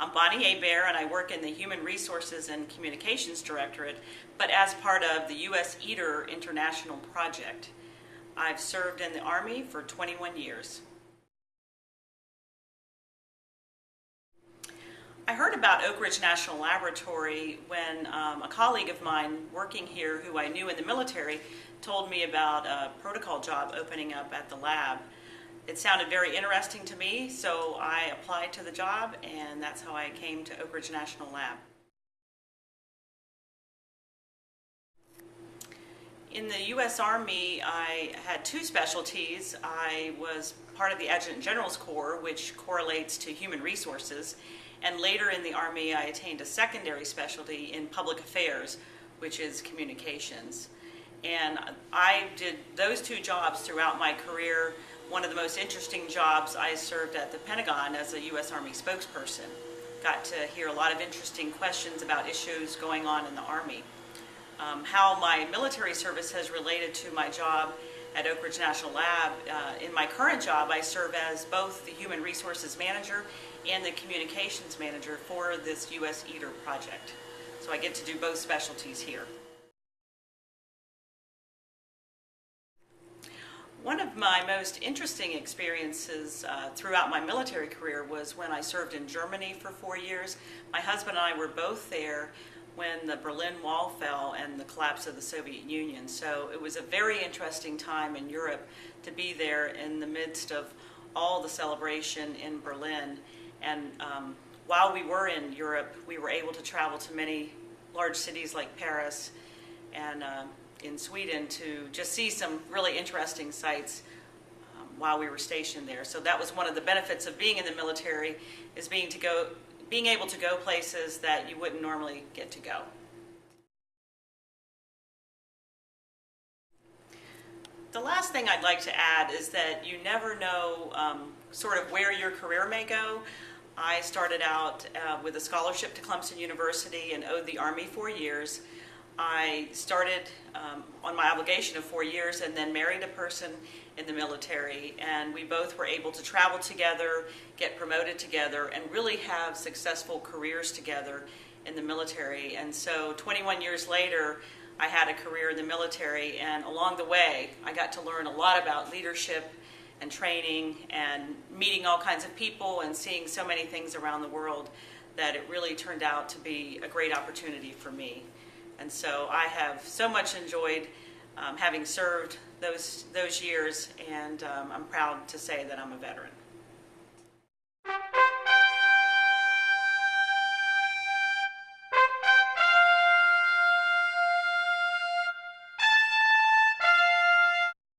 I'm Bonnie Hebert, and I work in the Human Resources and Communications Directorate, but as part of the U.S. EATER International Project. I've served in the Army for 21 years. I heard about Oak Ridge National Laboratory when a colleague of mine working here who I knew in the military told me about a protocol job opening up at the lab. It sounded very interesting to me, so I applied to the job, and that's how I came to Oak Ridge National Lab. In the U.S. Army, I had two specialties. I was part of the Adjutant General's Corps, which correlates to human resources, and later in the Army, I attained a secondary specialty in public affairs, which is communications. And I did those two jobs throughout my career. One of the most interesting jobs, I served at the Pentagon as a U.S. Army spokesperson. Got to hear a lot of interesting questions about issues going on in the Army. How my military service has related to my job at Oak Ridge National Lab. In my current job, I serve as both the Human Resources Manager and the Communications Manager for this U.S. EATER project. So I get to do both specialties here. One of my most interesting experiences throughout my military career was when I served in Germany for 4 years. My husband and I were both there when the Berlin Wall fell and the collapse of the Soviet Union. So it was a very interesting time in Europe to be there in the midst of all the celebration in Berlin. And while we were in Europe, we were able to travel to many large cities like Paris and in Sweden to just see some really interesting sights while we were stationed there. So that was one of the benefits of being in the military, is being able to go places that you wouldn't normally get to go. The last thing I'd like to add is that you never know sort of where your career may go. I started out with a scholarship to Clemson University and owed the Army 4 years. I started on my obligation of 4 years and then married a person in the military, and we both were able to travel together, get promoted together, and really have successful careers together in the military. And so 21 years later, I had a career in the military, and along the way, I got to learn a lot about leadership and training and meeting all kinds of people and seeing so many things around the world that it really turned out to be a great opportunity for me. And so I have so much enjoyed having served those years, and I'm proud to say that I'm a veteran.